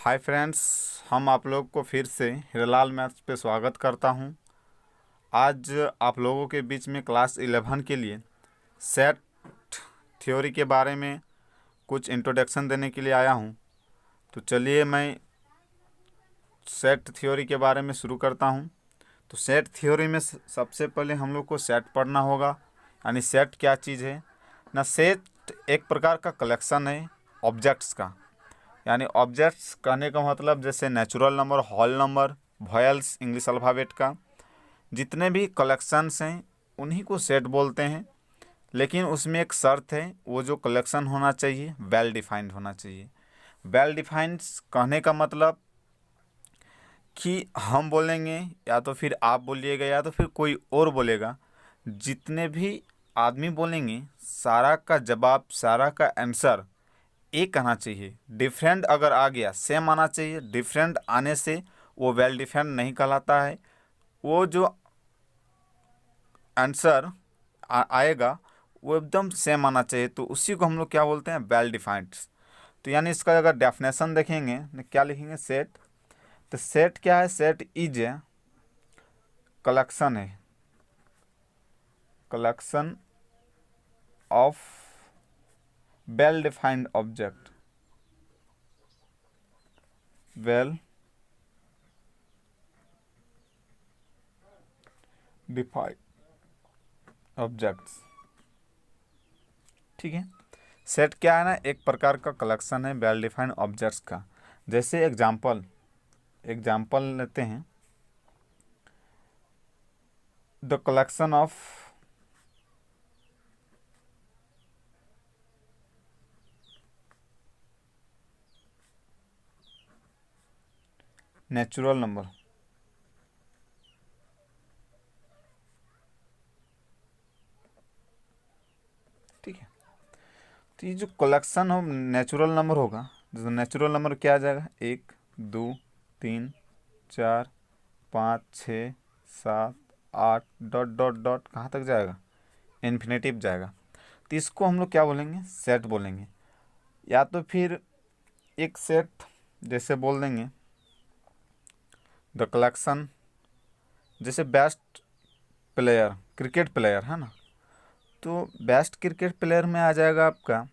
Hi friends, हम आप लोग को फिर से हीरालाल मैथ्स पे स्वागत करता हूं। आज आप लोगों के बीच में क्लास 11 के लिए सेट थ्योरी के बारे में कुछ इंट्रोडक्शन देने के लिए आया हूं। तो चलिए मैं सेट थ्योरी के बारे में शुरू करता हूं। तो सेट थ्योरी में सबसे पहले हम लोग को सेट पढ़ना होगा, यानी सेट क्या चीज़ है ना। सेट एक प्रकार का कलेक्शन है ऑब्जेक्ट्स का, यानी ऑब्जेक्ट्स कहने का मतलब जैसे natural number, whole number, vowels English alphabet का जितने भी कलेक्शंस हैं उन्हीं को सेट बोलते हैं। लेकिन उसमें एक शर्त है, वो जो कलेक्शन होना चाहिए वेल डिफाइंड होना चाहिए। वेल डिफाइंड कहने का मतलब कि हम बोलेंगे या तो फिर आप बोलिएगा या तो फिर कोई और बोलेगा, जितने भी आदमी बोलेंगे सारा का जवाब, सारा का आंसर एक आना चाहिए। डिफरेंट अगर आ गया सेम आना चाहिए। डिफरेंट आने से वो वेल डिफाइंड नहीं कहलाता है। वो जो आंसर आएगा वो एकदम सेम आना चाहिए, तो उसी को हम लोग क्या बोलते हैं, वेल डिफाइंड। तो यानी इसका अगर डेफिनेशन देखेंगे तो क्या लिखेंगे, सेट। तो सेट क्या है, सेट इज ए कलेक्शन है, collection of well defined object, well defined objects. ठीक है, सेट क्या है ना, एक प्रकार का कलेक्शन है वेल डिफाइंड ऑब्जेक्ट्स का। जैसे एग्जाम्पल लेते हैं, the collection of natural number. ठीक है, तो ये जो कलेक्शन हो नेचुरल नंबर होगा, जो नेचुरल नंबर क्या आ जाएगा, 1 2 3 4 5 6 7 8 डॉट डॉट डॉट कहाँ तक जाएगा, इन्फिनेटिव जाएगा। तो इसको हम लोग क्या बोलेंगे, सेट बोलेंगे। या तो फिर एक सेट जैसे बोल देंगे द कलेक्शन, जैसे बेस्ट प्लेयर क्रिकेट प्लेयर है ना, तो बेस्ट क्रिकेट प्लेयर में आ जाएगा आपका।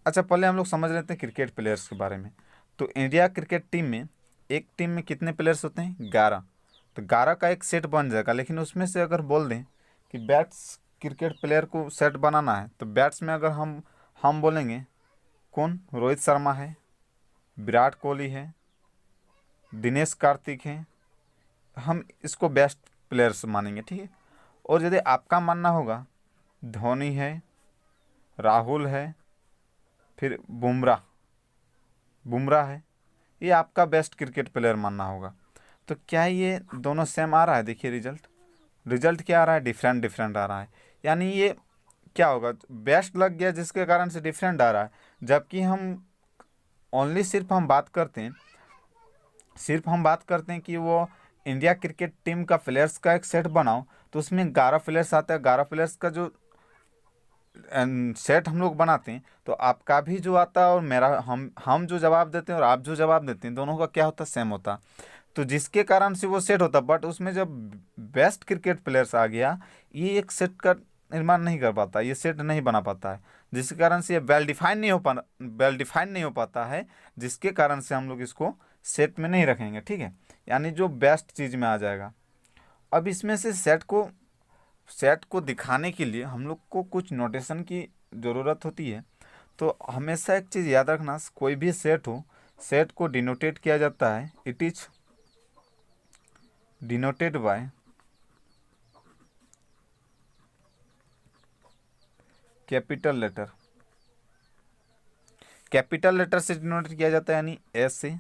अच्छा, पहले हम लोग समझ लेते हैं क्रिकेट प्लेयर्स के बारे में। तो इंडिया क्रिकेट टीम में, एक टीम में कितने प्लेयर्स होते हैं, 11। तो 11 का एक सेट बन जाएगा। लेकिन उसमें से अगर बोल दें कि बैट्स क्रिकेट प्लेयर को सेट बनाना है, तो बैट्स में अगर हम बोलेंगे कौन, रोहित शर्मा है, विराट कोहली है, दिनेश कार्तिक है, हम इसको बेस्ट प्लेयर्स मानेंगे। ठीक है, और यदि आपका मानना होगा धोनी है, राहुल है, फिर बुमराह है, ये आपका बेस्ट क्रिकेट प्लेयर मानना होगा। तो क्या ये दोनों सेम आ रहा है, देखिए रिजल्ट क्या आ रहा है, डिफरेंट डिफरेंट आ रहा है। यानी ये क्या होगा, बेस्ट लग गया जिसके कारण से डिफरेंट आ रहा है। जबकि हम ओनली सिर्फ हम बात करते हैं कि वो इंडिया क्रिकेट टीम का प्लेयर्स का एक सेट बनाओ, तो उसमें 11 प्लेयर्स आते हैं। 11 प्लेयर्स का जो सेट हम लोग बनाते हैं, तो आपका भी जो आता है और मेरा, हम जो जवाब देते हैं और आप जो जवाब देते हैं, दोनों का क्या होता है, सेम होता है। तो जिसके कारण से वो सेट होता, बट उसमें जब बेस्ट क्रिकेट प्लेयर्स आ गया, ये एक सेट का निर्माण नहीं कर पाता, ये सेट नहीं बना पाता है। जिसके कारण से ये वेल डिफाइन नहीं हो पाता है, जिसके कारण से हम लोग इसको सेट में नहीं रखेंगे। ठीक है, यानी जो बेस्ट चीज़ में आ जाएगा। अब इसमें से सेट को दिखाने के लिए हम लोग को कुछ नोटेशन की ज़रूरत होती है। तो हमेशा एक चीज़ याद रखना, कोई भी सेट हो, सेट को डिनोटेड किया जाता है, it is denoted by capital letter. Capital letter से डिनोटेड किया जाता है, यानी ए से,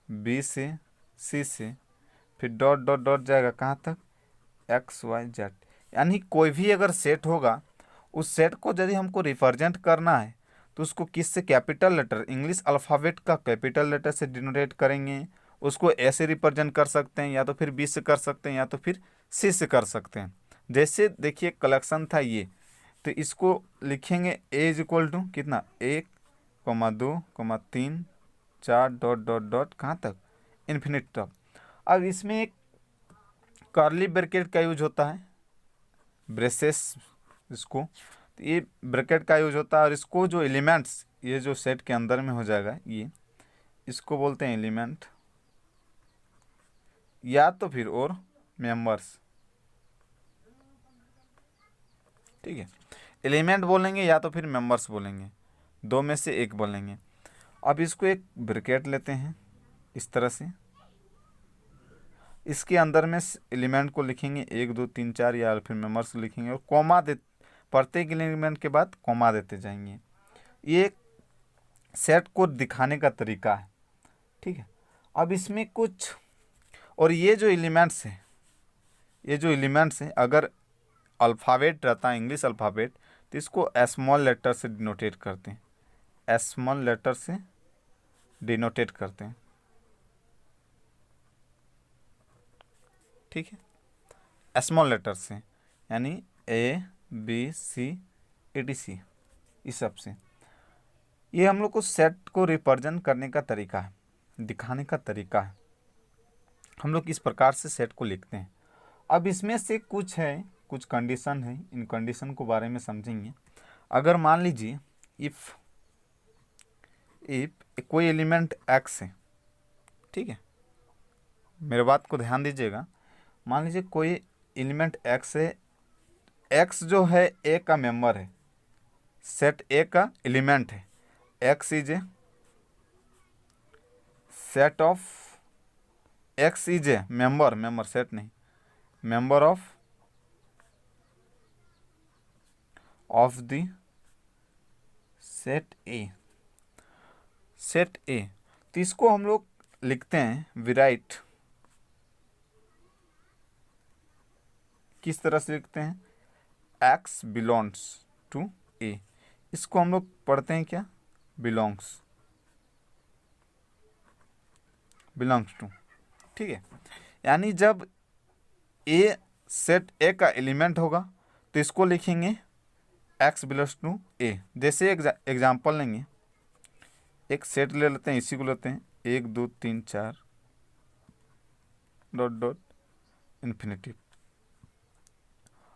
बी से, सी से, फिर डॉट डॉट डॉट जाएगा कहाँ तक, एक्स वाई जेड। यानी कोई भी अगर सेट होगा, उस सेट को यदि हमको रिप्रेजेंट करना है, तो उसको किस से, कैपिटल लेटर, इंग्लिश अल्फ़ाबेट का कैपिटल लेटर से डिनोटेट करेंगे। उसको ए से रिप्रेजेंट कर सकते हैं, या तो फिर बी से कर सकते हैं, या तो फिर सी से कर सकते हैं। जैसे देखिए कलेक्शन था ये, तो इसको लिखेंगे ए इज इक्वल टू कितना, 1 2 3 4 डॉट डॉट डॉट कहाँ तक, इन्फिनिट तक। अब इसमें एक कर्ली ब्रैकेट का यूज होता है, ब्रेसेस इसको, तो ये ब्रैकेट का यूज होता है। और इसको जो एलिमेंट्स, ये जो सेट के अंदर में हो जाएगा, ये इसको बोलते हैं एलिमेंट, या तो फिर और मेंबर्स। ठीक है, एलिमेंट बोलेंगे या तो फिर मेंबर्स बोलेंगे, दो में से एक बोलेंगे। अब इसको एक ब्रैकेट लेते हैं इस तरह से, इसके अंदर में एलिमेंट को लिखेंगे 1 2 3 4, या फिर मेंबर्स लिखेंगे, और कॉमा दे, प्रत्येक एलिमेंट के बाद कॉमा देते जाएंगे। ये सेट को दिखाने का तरीका है। ठीक है, अब इसमें कुछ, और ये जो एलिमेंट्स हैं, ये जो एलिमेंट्स हैं, अगर अल्फ़ाबेट रहता है इंग्लिश अल्फ़ाबेट, तो इसको स्मॉल लेटर से डिनोटेट करते हैं, स्मॉल लेटर से डिनोटेट करते हैं। ठीक है, स्मॉल लेटर से, यानी ABCDC, इस सब से। ये हम लोग को सेट को रिप्रेजेंट करने का तरीका है, दिखाने का तरीका है। हम लोग इस प्रकार से सेट को लिखते हैं। अब इसमें से कुछ है, कुछ कंडीशन है, इन कंडीशन को बारे में समझेंगे। अगर मान लीजिए इफ़ कोई एलिमेंट x है, ठीक है, मेरे बात को ध्यान दीजिएगा। मान लीजिए कोई एलिमेंट x है, x जो है A का मेंबर है, सेट A का एलिमेंट है, x is a set of, x is a member set नहीं, member of the set A, set A। तो इसको हम लोग लिखते हैं विराइट, किस तरह से लिखते हैं, x बिलोंग्स टू A। इसको हम लोग पढ़ते हैं क्या, बिलोंग्स टू। ठीक है, यानी जब A सेट A का एलिमेंट होगा तो इसको लिखेंगे x बिलोंग्स टू A। जैसे एग्जाम्पल लेंगे, एक सेट ले लेते हैं, इसी को लेते हैं 1 2 3 4 डॉट डॉट इन्फिनिटी।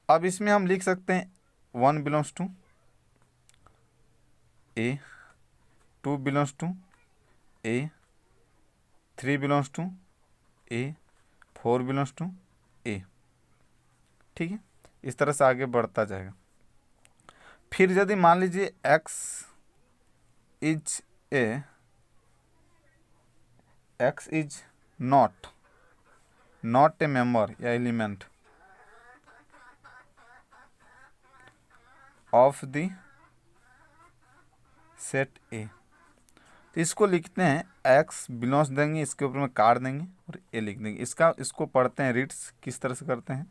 अब इसमें हम लिख सकते हैं 1 belongs to A, 2 belongs to A, 3 belongs to A, 4 belongs to A। ठीक है, इस तरह से आगे बढ़ता जाएगा। फिर यदि मान लीजिए x is not a member या element of the set A, तो इसको लिखते हैं x बिलोंग्स देंगे, इसके ऊपर में काट देंगे और A लिख देंगे। इसको पढ़ते हैं रीड्स, किस तरह से करते हैं,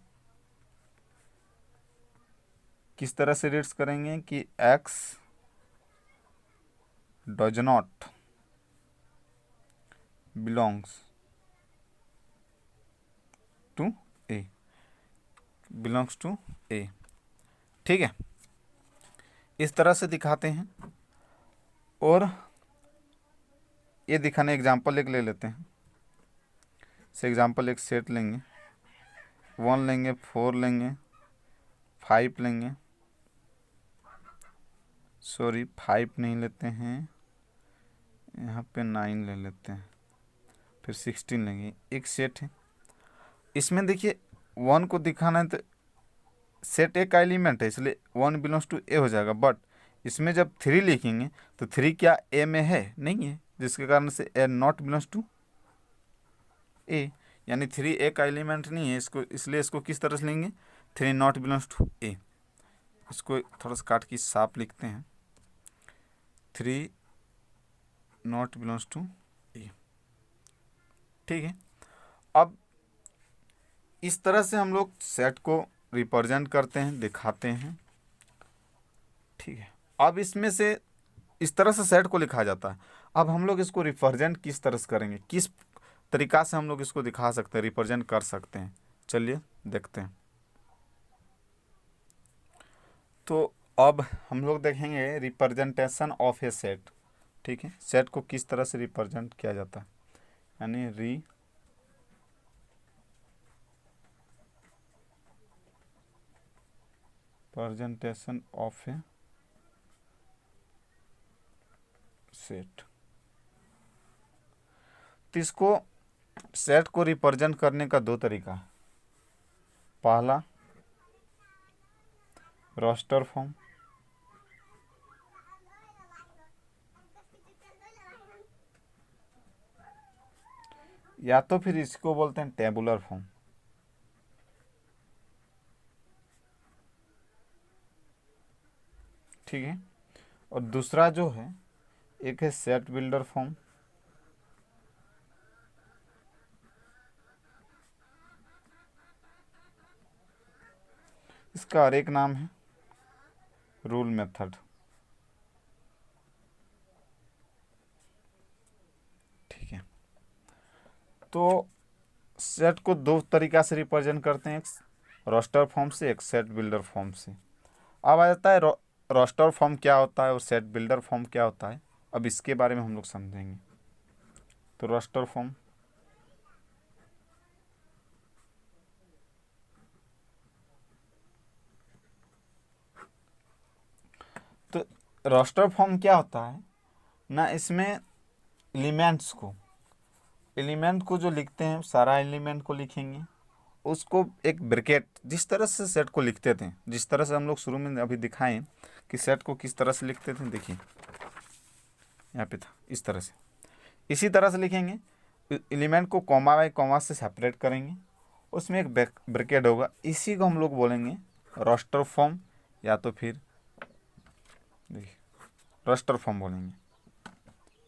किस तरह से रीड्स करेंगे कि x does not belongs to A, belongs to A। ठीक है, इस तरह से दिखाते हैं। और ये दिखाने एग्जाम्पल एक ले लेते हैं। से एग्जाम्पल एक सेट लेंगे, 1 लेंगे, 4 लेंगे, 5 लेंगे, सॉरी 5 नहीं लेते हैं, यहाँ पे 9 ले लेते हैं, फिर 16 लेंगे। एक सेट है, इसमें देखिए 1 को दिखाना है तो सेट A का एलिमेंट है, इसलिए 1 बिलोंग्स टू A हो जाएगा। बट इसमें जब 3 लिखेंगे तो 3 क्या A में है, नहीं है, जिसके कारण से A not belongs to A, यानी 3 A का एलिमेंट नहीं है इसको, इसलिए इसको किस तरह से लेंगे, 3 नॉट बिलोंग्स टू A। इसको थोड़ा सा काट के साफ लिखते हैं, 3 नॉट बिलोंग्स टू A। ठीक है, अब इस तरह से हम लोग सेट को रिप्रेजेंट करते हैं, दिखाते हैं। ठीक है, अब इसमें से इस तरह से सेट को लिखा जाता है। अब हम लोग इसको रिप्रेजेंट किस तरह से करेंगे, किस तरीका से हम लोग इसको दिखा सकते हैं, रिप्रेजेंट कर सकते हैं, चलिए देखते हैं। तो अब हम लोग देखेंगे रिप्रेजेंटेशन ऑफ ए सेट। ठीक है, सेट को किस तरह से रिप्रेजेंट किया जाता है, यानी रिप्रेजेंटेशन ऑफ ए सेट। तो इसको सेट को रिप्रेजेंट करने का दो तरीका है। पहला रोस्टर फॉर्म, या तो फिर इसको बोलते हैं टेबुलर फॉर्म। ठीक है, और दूसरा जो है एक है सेट बिल्डर फॉर्म। इसका और एक नाम है रूल मेथड। ठीक है, तो सेट को दो तरीका से रिप्रेजेंट करते हैं, एक रोस्टर फॉर्म से, एक सेट बिल्डर फॉर्म से। अब आ जाता है रोस्टर फॉर्म क्या होता है और सेट बिल्डर फॉर्म क्या होता है। अब इसके बारे में हम लोग समझेंगे। तो रोस्टर फॉर्म, तो रोस्टर फॉर्म क्या होता है ना, इसमें एलिमेंट को जो लिखते हैं, सारा एलिमेंट को लिखेंगे, उसको एक ब्रैकेट, जिस तरह से सेट को लिखते थे, जिस तरह से हम लोग शुरू में अभी दिखाएं कि सेट को किस तरह से लिखते थे, देखिए यहाँ पे था इस तरह से, इसी तरह से लिखेंगे। एलिमेंट को कॉमा बाय कॉमा से सेपरेट करेंगे, उसमें एक ब्रैकेट होगा, इसी को हम लोग बोलेंगे रोस्टर फॉर्म, या तो फिर देखिए रोस्टर फॉर्म बोलेंगे,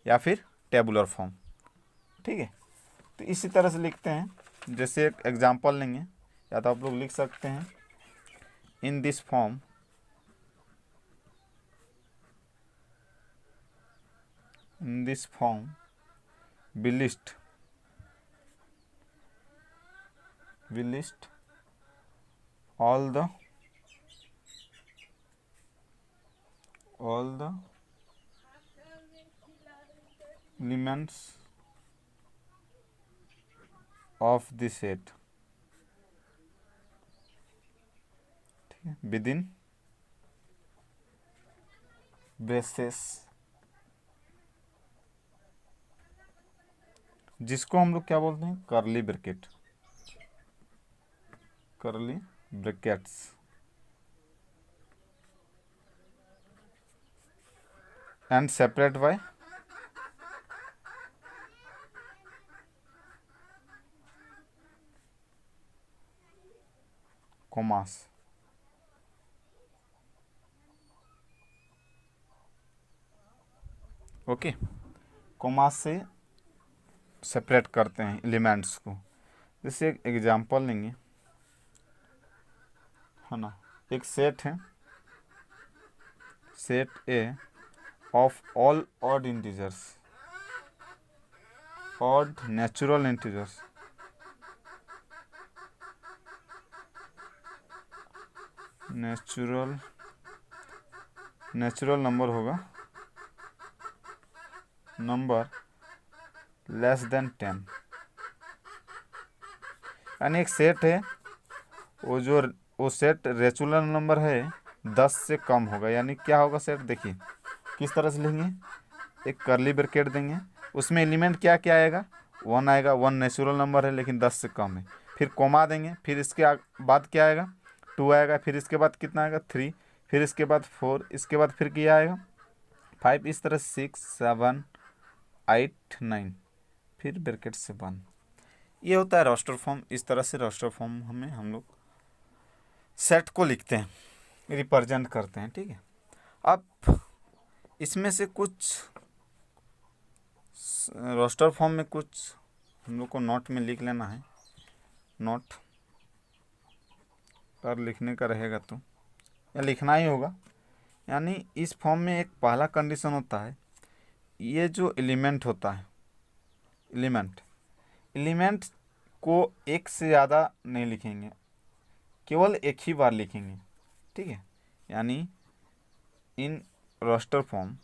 या फिर टेबुलर फॉर्म। ठीक है, तो इसी तरह से लिखते हैं। जैसे एक एग्जांपल लेंगे, या तो आप लोग लिख सकते हैं in this form we list all the elements of the set within braces, जिसको हम लोग क्या बोलते हैं, curly brackets. And separate by commas. Okay, commas से सेपरेट करते हैं एलिमेंट्स को। जैसे एक एग्जांपल लेंगे, है ना, एक सेट है, set A of all odd integers, odd natural integers, natural number होगा, नंबर लेस देन 10। यानी एक सेट है, वो सेट रेचुलर नंबर है 10 से कम होगा। यानी क्या होगा सेट, देखिए किस तरह से लिखेंगे, एक कर्ली ब्रैकेट देंगे, उसमें एलिमेंट क्या क्या आएगा, 1 आएगा, 1 नेचुरल नंबर है लेकिन 10 से कम है। फिर कोमा देंगे, फिर इसके बाद क्या आएगा, 2 आएगा, फिर इसके बाद कितना आएगा, 3, फिर इसके बाद 4, इसके बाद फिर क्या आएगा, 5, इस तरह 6, 7, 8, 9, फिर ब्रैकेट से 1। ये होता है रोस्टर फॉर्म। इस तरह से रोस्टर फॉर्म हमें हम लोग सेट को लिखते हैं, रिप्रेजेंट करते हैं। ठीक है, अब इसमें से कुछ रोस्टर फॉर्म में कुछ हम लोग को नोट में लिख लेना है। नोट पर लिखने का रहेगा तो या लिखना ही होगा। यानी इस फॉर्म में एक पहला कंडीशन होता है, ये जो एलिमेंट होता है, एलिमेंट को एक से ज़्यादा नहीं लिखेंगे, केवल एक ही बार लिखेंगे। ठीक है, यानी in roster form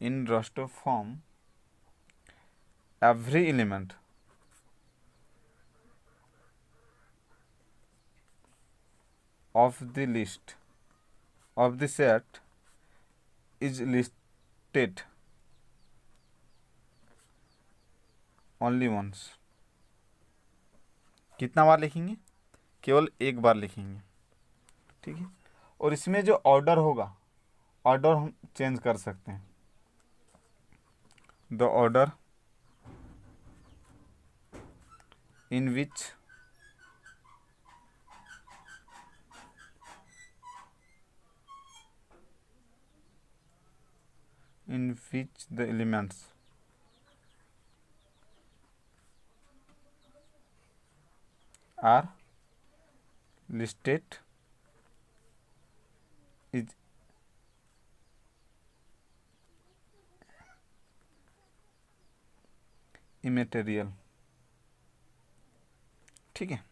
in raster form every element of the list of the set is listed only once। कितना बार लिखेंगे? केवल एक बार लिखेंगे, ठीक है। और इसमें जो ऑर्डर होगा, ऑर्डर हम चेंज कर सकते हैं। The order in which the elements are listed is immaterial, ठीक है।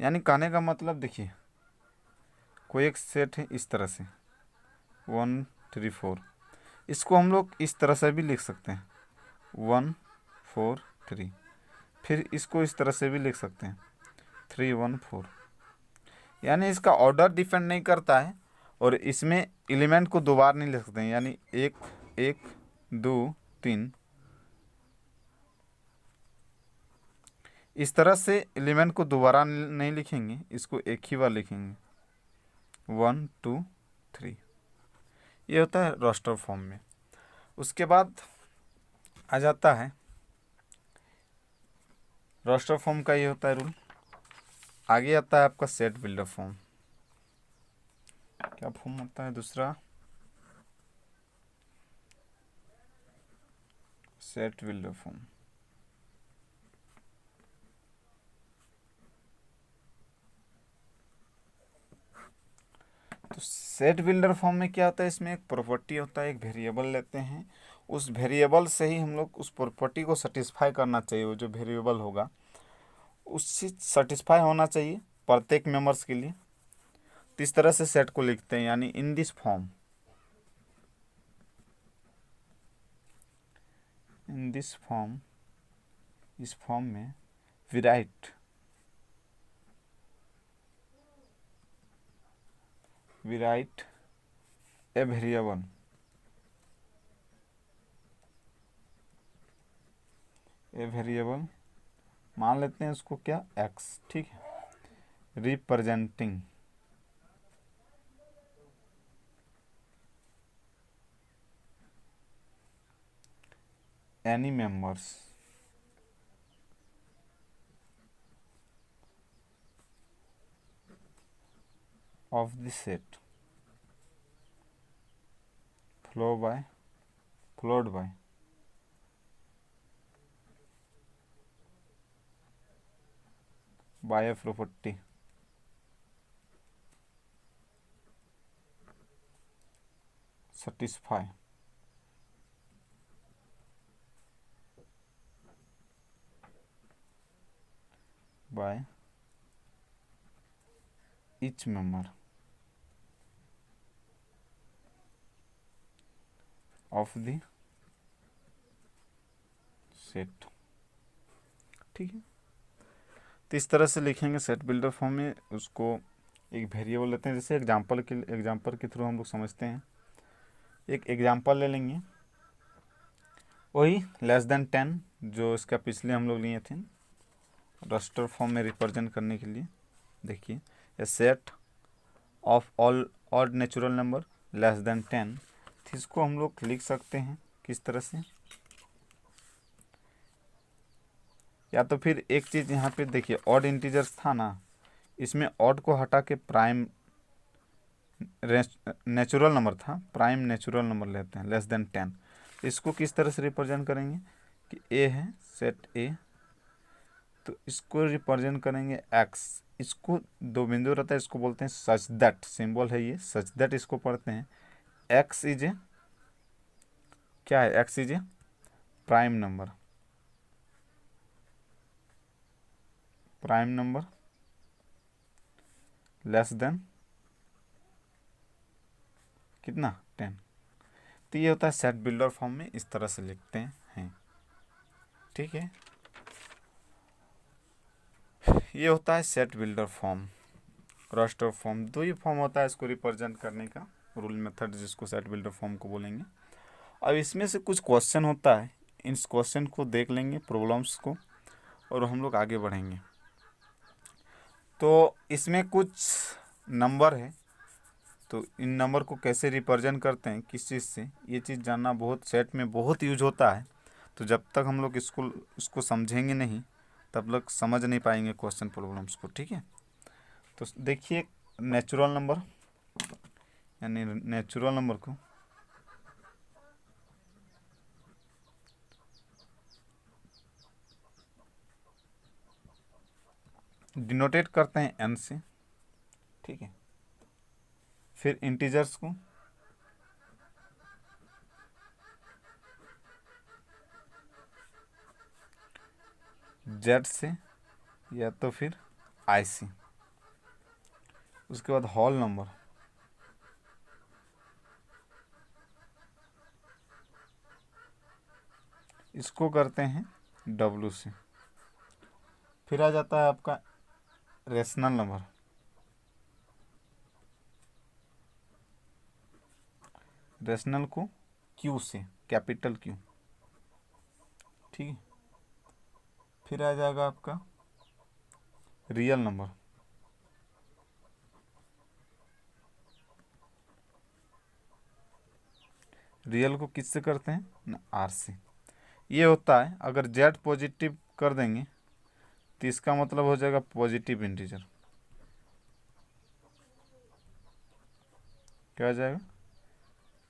यानी कहने का मतलब देखिए, कोई एक सेट है इस तरह से 1 3 4, इसको हम लोग इस तरह से भी लिख सकते हैं 1 4 3, फिर इसको इस तरह से भी लिख सकते हैं 3 1 4। यानी इसका ऑर्डर डिपेंड नहीं करता है, और इसमें एलिमेंट को दोबारा नहीं लिख सकते हैं। यानी 1 1 2 3 इस तरह से एलिमेंट को दोबारा नहीं लिखेंगे, इसको एक ही बार लिखेंगे 1 2 3। ये होता है रोस्टर फॉर्म में। उसके बाद आ जाता है रोस्टर फॉर्म का, ये होता है रूल। आगे आता है आपका सेट बिल्डर फॉर्म। क्या फॉर्म होता है दूसरा? Set builder form. तो सेट बिल्डर फॉर्म में क्या होता है, इसमें एक प्रॉपर्टी होता है, एक वेरिएबल लेते हैं। उस वेरिएबल से ही हम लोग उस प्रॉपर्टी को सेटिस्फाई करना चाहिए। वो जो वेरिएबल होगा उससे सेटिस्फाई होना चाहिए प्रत्येक मेंबर्स के लिए। तो इस तरह से सेट को लिखते हैं, यानी in this form, in this form, इस फॉर्म में वी राइट ए वेरिएबल मान लेते हैं उसको क्या, x, ठीक है, representing any members of the set followed by a property satisfy by each member of the set, ठीक है। तो इस तरह से लिखेंगे सेट बिल्डर फॉर्म में। उसको एक वेरिएबल लेते हैं, जैसे एग्जांपल के थ्रू हम लोग समझते हैं। एक एग्जांपल ले लेंगे, वही <10 जो इसका पिछले हम लोग लिए थे रस्टर फॉर्म में रिप्रेजेंट करने के लिए। देखिए, a set of all odd natural number <10, तो इसको हम लोग लिख सकते हैं किस तरह से। या तो फिर एक चीज़ यहाँ पे देखिए, ऑड इंटीजर्स था ना, इसमें ऑड को हटा के प्राइम नेचुरल नंबर था, प्राइम नेचुरल नंबर लेते हैं <10। इसको किस तरह से रिप्रेजेंट करेंगे कि ए है सेट ए, तो इसको रिप्रेजेंट करेंगे x। इसको दो बिंदु रहता है, इसको बोलते हैं सच दैट, सिंबल है ये सच दैट, इसको पढ़ते हैं x इज ए, क्या है, x is A prime number, less than कितना 10। तो ये होता है सेट बिल्डर फॉर्म में इस तरह से लिखते हैं। ठीक है, ये होता है set builder form. Raster form, दो ही फॉर्म होता है इसको रिप्रेजेंट करने का, रूल मेथड जिसको सेट बिल्डर फॉर्म को बोलेंगे। अब इसमें से कुछ क्वेश्चन होता है, इन क्वेश्चन को देख लेंगे, प्रॉब्लम्स को, और हम लोग आगे बढ़ेंगे। तो इसमें कुछ नंबर है, तो इन नंबर को कैसे रिप्रेजेंट करते हैं, किस चीज़ से, ये चीज़ जानना बहुत सेट में बहुत यूज होता है। तो जब तक हम लोग इसको समझेंगे नहीं तब तक समझ नहीं पाएंगे क्वेश्चन प्रॉब्लम्स को। ठीक है, तो देखिए नेचुरल नंबर, यानी नेचुरल नंबर को डिनोटेट करते हैं n से। ठीक है, फिर इंटीजर्स को z से या तो फिर i से। उसके बाद होल नंबर इसको करते हैं w से। फिर आ जाता है आपका रेशनल नंबर, रेशनल को q से, कैपिटल Q। ठीक है, फिर आ जाएगा आपका रियल नंबर, रियल को किससे करते हैं ना, r से। ये होता है अगर z पॉजिटिव कर देंगे तो इसका मतलब हो जाएगा पॉजिटिव इंटीजर। क्या आ जाएगा,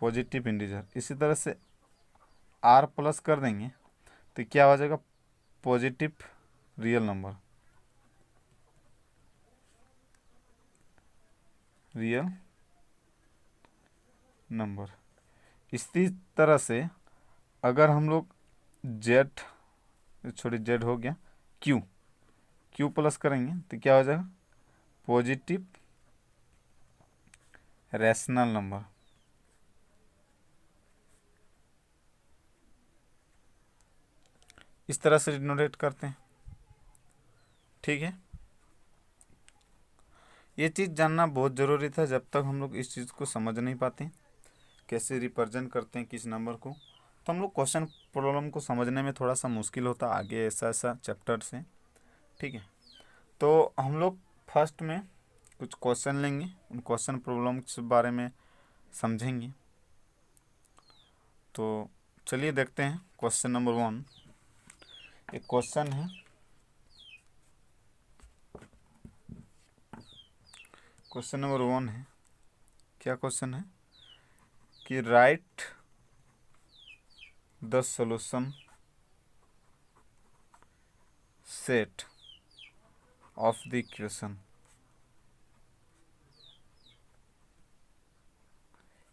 पॉजिटिव इंटीजर। इसी तरह से r प्लस कर देंगे तो क्या हो जाएगा, positive real number, real number. इसी तरह से अगर हम लोग जेड, छोड़ी जेड हो गया, क्यू प्लस करेंगे तो क्या हो जाएगा, पॉजिटिव रैशनल नंबर। इस तरह से डिनोटेट करते हैं। ठीक है, ये चीज़ जानना बहुत ज़रूरी था, जब तक हम लोग इस चीज़ को समझ नहीं पाते कैसे रिप्रेजेंट करते हैं किस नंबर को, तो हम लोग क्वेश्चन प्रॉब्लम को समझने में थोड़ा सा मुश्किल होता आगे ऐसा ऐसा चैप्टर से। ठीक है, तो हम लोग फर्स्ट में कुछ क्वेश्चन लेंगे, उन क्वेश्चन प्रॉब्लम के बारे में समझेंगे। तो चलिए देखते हैं क्वेश्चन नंबर 1। एक क्वेश्चन है, क्वेश्चन नंबर 1 है, क्या क्वेश्चन है कि right the solution set of the equation.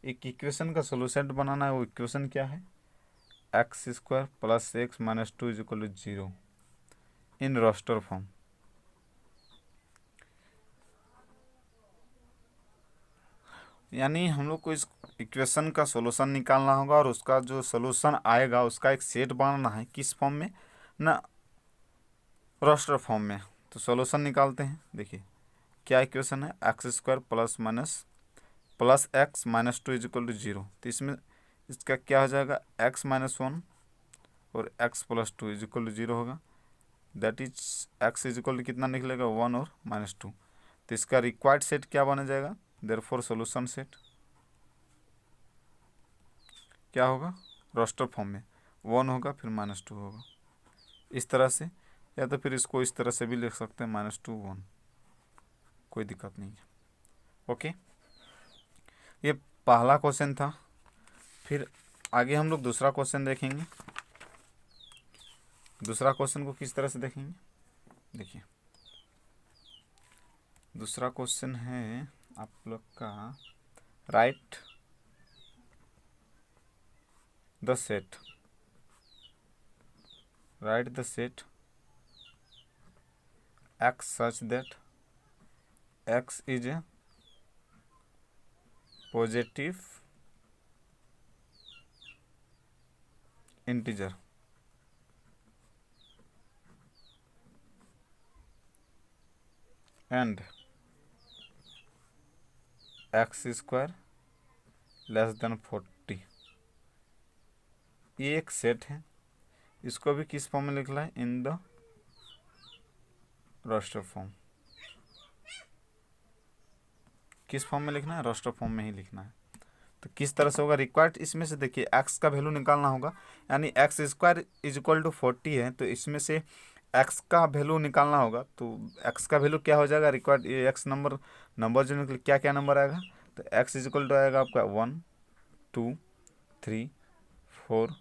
एक इक्वेशन का सोल्यूशन बनाना है, वो इक्वेशन क्या है, x square plus x minus 2 is equal to 0 in roster form. यानी हम लोग को इस इक्वेशन का सॉल्यूशन निकालना होगा और उसका जो सॉल्यूशन आएगा उसका एक सेट बनाना है, किस फॉर्म में ना, रास्टर फॉर्म में। तो सॉल्यूशन निकालते हैं। देखिए क्या इक्वेशन है, x square plus x minus 2 is equal to 0। तो इसमें इसका क्या हो जाएगा, एक्स माइनस 1 और x plus 2 is equal to 0 होगा। That is x is equal to कितना निकलेगा, 1 और -2। तो इसका रिक्वायर्ड सेट क्या बना जाएगा, देयरफॉर सॉल्यूशन सेट क्या होगा, रास्टर फॉर्म में 1 होगा फिर -2 होगा। इस तरह से, या तो फिर इसको इस तरह से भी लिख सकते हैं, -2 1, कोई दिक्कत नहीं है। ओके, ये पहला क्वेश्चन था। फिर आगे हम लोग दूसरा क्वेश्चन देखेंगे। दूसरा क्वेश्चन को किस तरह से देखेंगे, देखिए दूसरा क्वेश्चन है आप लोग का, right the set, right the set x such that x is a positive integer and x square less than 40, ये एक सेट है। इसको भी किस फॉर्म में लिखना है? In the raster form. किस फॉर्म में लिखना है? रास्टर फॉर्म में ही लिखना है। तो किस तरह से होगा? रिक्वायर्ड इसमें से देखिए एक्स का वैल्यू निकालना होगा, यानी x square is equal to 40 है, तो इसमें से एक्स का वैल्यू निकालना होगा। तो एक्स का वैल्यू क्या हो जाएगा? रिक्वायर्ड ये एक्स नंबर जो निकले, क्या क्या नंबर आएगा? तो एक्स इज इक्वल टू आएगा आपका 1 2 3 4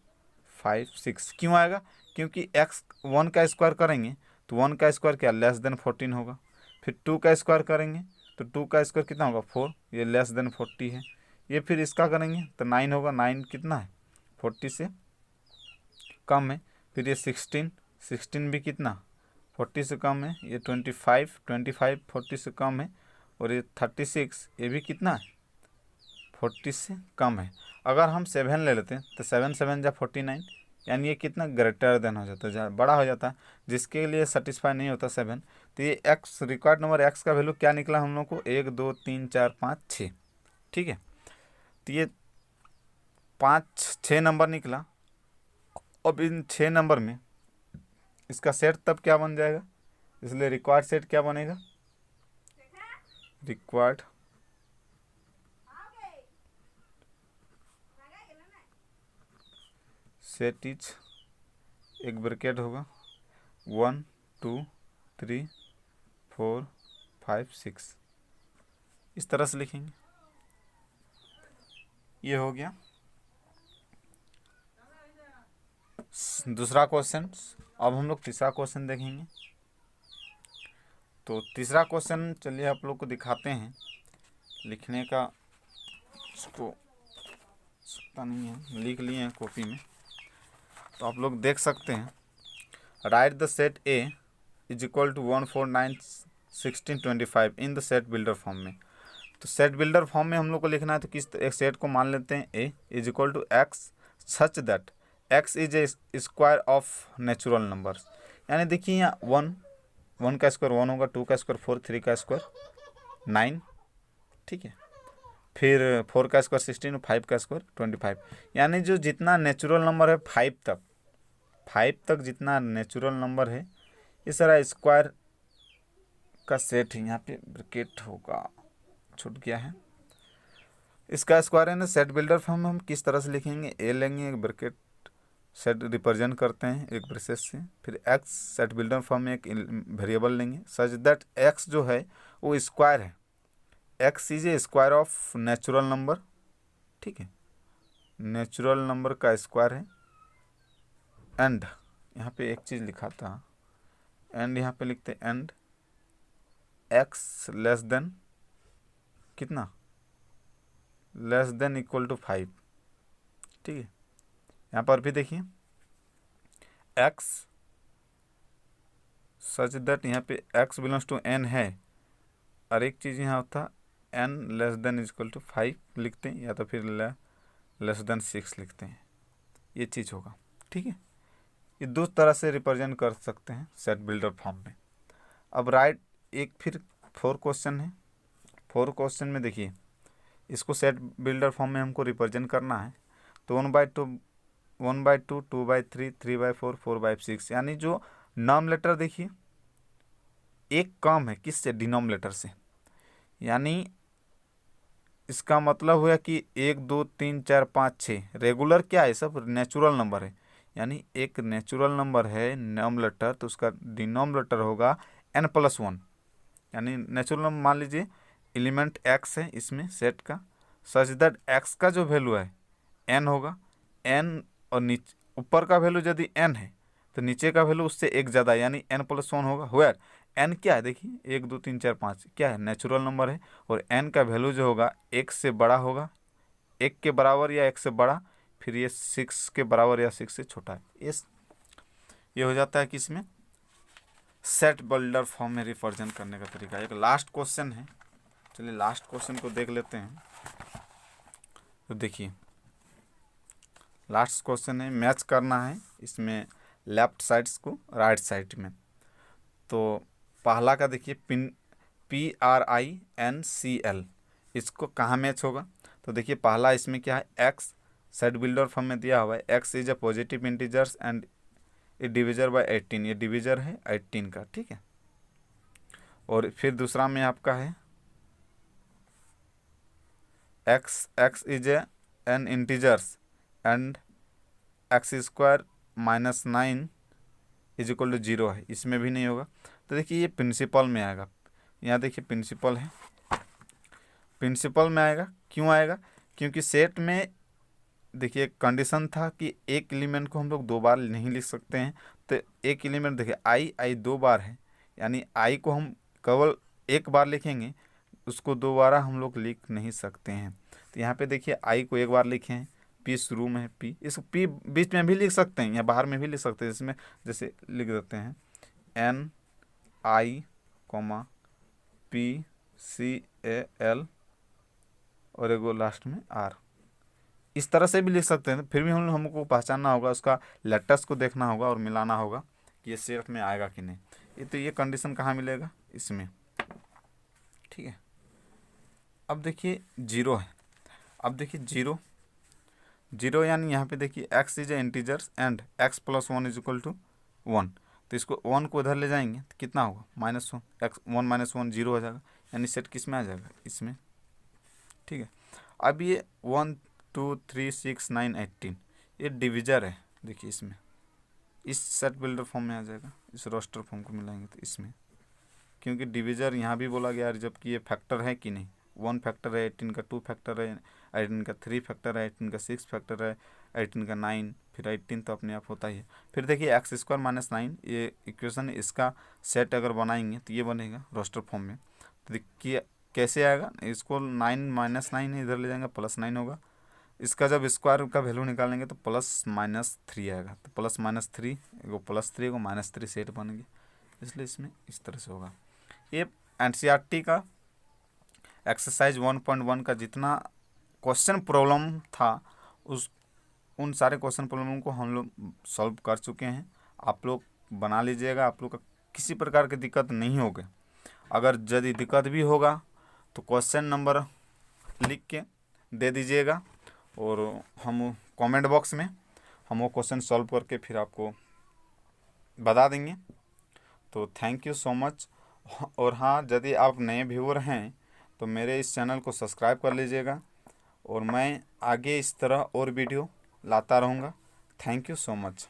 5 6। क्यों आएगा? क्योंकि एक्स 1 का स्क्वायर करेंगे तो 1 का स्क्वायर क्या? लेस देन 14 होगा। फिर 2 का स्क्वायर करेंगे तो 2 का स्क्वायर कितना होगा? 4, ये लेस देन 40 है। ये फिर इसका करेंगे तो 9 होगा। 9 कितना है? 40 से कम है। फिर ये 16 भी कितना? 40 से कम है। ये 25 40 से कम है। और ये 36, ये भी कितना है? 40 से कम है। अगर हम 7 ले लेते हैं तो 7 7 जा 49, यानी ये कितना ग्रेटर देन हो जाता है, बड़ा हो जाता है, जिसके लिए सेटिस्फाई नहीं होता 7। तो ये एक्स रिक्वायर्ड नंबर एक्स का वैल्यू क्या निकला हम लोग को? 1 2 3 4 5 6। ठीक है, तो ये 5 6 नंबर निकला। अब इन 6 नंबर में इसका सेट तब क्या बन जाएगा? इसलिए रिक्वायर्ड सेट क्या बनेगा? रिक्वायर्ड सेट इज, एक ब्रैकेट होगा 1 2 3 4 5 6, इस तरह से लिखेंगे। ये हो गया दूसरा क्वेश्चन। अब हम लोग तीसरा क्वेश्चन देखेंगे। तो तीसरा क्वेश्चन चलिए आप लोग को दिखाते हैं। लिखने का इसको सकता नहीं है, लिख लिए हैं कॉपी में, तो आप लोग देख सकते हैं। Right the set A is equal to 1 4 9 16 25 in the set builder form में। तो सेट बिल्डर फॉर्म में हम लोग को लिखना है। तो किस एक सेट को मान लेते हैं A is equal to x such that x is a square of natural numbers. यानी देखिए यहाँ 1 का स्क्वायर 1 होगा, 2 का स्क्वायर 4, 3 का स्क्वायर 9, ठीक है। फिर 4 का स्क्वायर 16, 5 का स्क्वायर 25। यानी जो जितना नेचुरल नंबर है 5 तक जितना नेचुरल नंबर है, ये सारा स्क्वायर का सेट है। यहाँ पे ब्रैकेट होगा, छूट गया है, इसका स्क्वायर है ना। सेट बिल्डर फॉर्म हम किस तरह से लिखेंगे? ए लेंगे, एक ब्रैकेट सेट रिप्रेजेंट करते हैं एक ब्रेसेस से। फिर एक्स सेट बिल्डर फॉर्म में एक वेरिएबल लेंगे सच दैट एक्स जो है वो स्क्वायर है। X is a square of natural number, ठीक है, नेचुरल नंबर का स्क्वायर है। एंड यहाँ पे एक चीज़ लिखा था, एंड यहाँ पे लिखते हैं एंड एक्स लेस देन कितना? लेस देन इक्वल टू 5, ठीक है। यहाँ पर भी देखिए एक्स सच दैट, यहाँ पे एक्स बिलोंग्स टू एन है, और एक चीज़ यहाँ होता n less than equal to 5 लिखते हैं, या तो फिर लेस देन 6 लिखते हैं, ये चीज़ होगा, ठीक है। ये दो तरह से रिप्रेजेंट कर सकते हैं सेट बिल्डर फॉर्म में। अब राइट एक फिर 4 क्वेश्चन है। 4 क्वेश्चन में देखिए इसको सेट बिल्डर फॉर्म में हमको रिप्रेजेंट करना है। तो 1/2 1/2 2/3 3/4 4/6, यानी जो नॉम लेटर देखिए एक कम है किससे? डिनोमिनेटर से। यानी इसका मतलब हुआ कि 1 2 3 4 5 6 रेगुलर क्या है? सब नेचुरल नंबर है। यानी एक नेचुरल नंबर है नॉमिनेटर, तो उसका डिनोमिनेटर होगा n+1। यानी नेचुरल नंबर मान लीजिए एलिमेंट x है इसमें सेट का, सच दैट x का जो वैल्यू है n होगा। n और नीचे ऊपर का वैल्यू यदि n है तो नीचे का वैल्यू उससे एक ज़्यादा, यानी n+1 होगा। वेयर n क्या है? देखिए 1 2 3 4 5 क्या है? नेचुरल नंबर है। और n का वैल्यू जो होगा 1 से बड़ा होगा, 1 के बराबर या 1 से बड़ा, फिर ये 6 के बराबर या 6 से छोटा है। ये हो जाता है कि इसमें सेट बिल्डर फॉर्म में रिप्रेजेंट करने का तरीका। एक लास्ट क्वेश्चन है, चलिए लास्ट क्वेश्चन को देख लेते हैं। तो देखिए लास्ट क्वेश्चन है, मैच करना है इसमें लेफ्ट साइड्स को राइट साइड में। तो पहला का देखिए PRINCL, इसको कहाँ मैच होगा? तो देखिए पहला इसमें क्या है, एक्स सेट बिल्डर फॉर्म में दिया हुआ है, x is a positive integers and a divisor by 18, ये डिविजर है 18 का, ठीक है। और फिर दूसरा में आपका है x is an integers and x square -9 is equal to 0 है, इसमें भी नहीं होगा। तो देखिए ये प्रिंसिपल में आएगा, यहाँ देखिए प्रिंसिपल है, प्रिंसिपल में आएगा। क्यों आएगा? क्योंकि सेट में देखिए कंडीशन था कि एक एलिमेंट को हम लोग दो बार नहीं लिख सकते हैं। तो एक एलिमेंट देखिए आई दो बार है, यानी आई को हम केवल एक बार लिखेंगे, उसको दोबारा हम लोग लिख नहीं सकते हैं। तो यहाँ पे देखिए आई को एक बार लिखे हैं, पी शुरू में है, पी, इसको पी बीच में भी लिख सकते हैं या बाहर में भी लिख सकते हैं। इसमें जैसे लिख देते हैं NI, PCAL और एगो लास्ट में R, इस तरह से भी लिख सकते हैं। फिर भी हमको पहचानना होगा, उसका लेटर्स को देखना होगा और मिलाना होगा कि ये सेट में आएगा कि नहीं। ये कंडीशन कहाँ मिलेगा? इसमें, ठीक है। अब देखिए 0 है, अब देखिए 0 यानी यहाँ पे देखिए x is a integers and x + 1 is equal to 1। तो इसको 1 को इधर ले जाएंगे तो कितना होगा? -1, x 1 - 1 0 हो जाएगा, यानी सेट किस में आ जाएगा? इसमें, ठीक है। अब ये 1 2 3 6 9 18 ये डिविजर है, देखिए इसमें इस सेट बिल्डर फॉर्म में आ जाएगा, इस रोस्टर फॉर्म को मिलाएंगे तो इसमें, क्योंकि डिविजर यहाँ भी बोला गया जबकि ये फैक्टर है कि नहीं। 1 फैक्टर है 18 का, 2 फैक्टर है 18 का, 3 फैक्टर है 18 का, 6 फैक्टर है 18 का, 9 फिर 18 तो अपने आप होता ही है। फिर देखिए x² - 9 ये इक्वेशन है, इसका सेट अगर बनाएंगे तो ये बनेगा रोस्टर फॉर्म में। तो देखिए कैसे आएगा, इसको 9 - 9 इधर ले जाएंगे, +9 होगा। इसका जब स्क्वायर का वैल्यू निकालेंगे तो +-3 आएगा, तो +-3 एगो +3 एगो -3 सेट बनेंगे, इसलिए इसमें इस तरह से होगा। ये NCERT का एक्सरसाइज 1.1 का जितना क्वेश्चन प्रॉब्लम था उन सारे क्वेश्चन प्रॉब्लम को हम लोग सॉल्व कर चुके हैं। आप लोग बना लीजिएगा, आप लोग का किसी प्रकार की दिक्कत नहीं होगी। अगर यदि दिक्कत भी होगा तो क्वेश्चन नंबर लिख के दे दीजिएगा और हम कमेंट बॉक्स में हम वो क्वेश्चन सॉल्व करके फिर आपको बता देंगे। तो थैंक यू सो मच। और हाँ, यदि आप नए व्यूअर हैं तो मेरे इस चैनल को सब्सक्राइब कर लीजिएगा और मैं आगे इस तरह और वीडियो लाता रहूँगा। Thank you so much.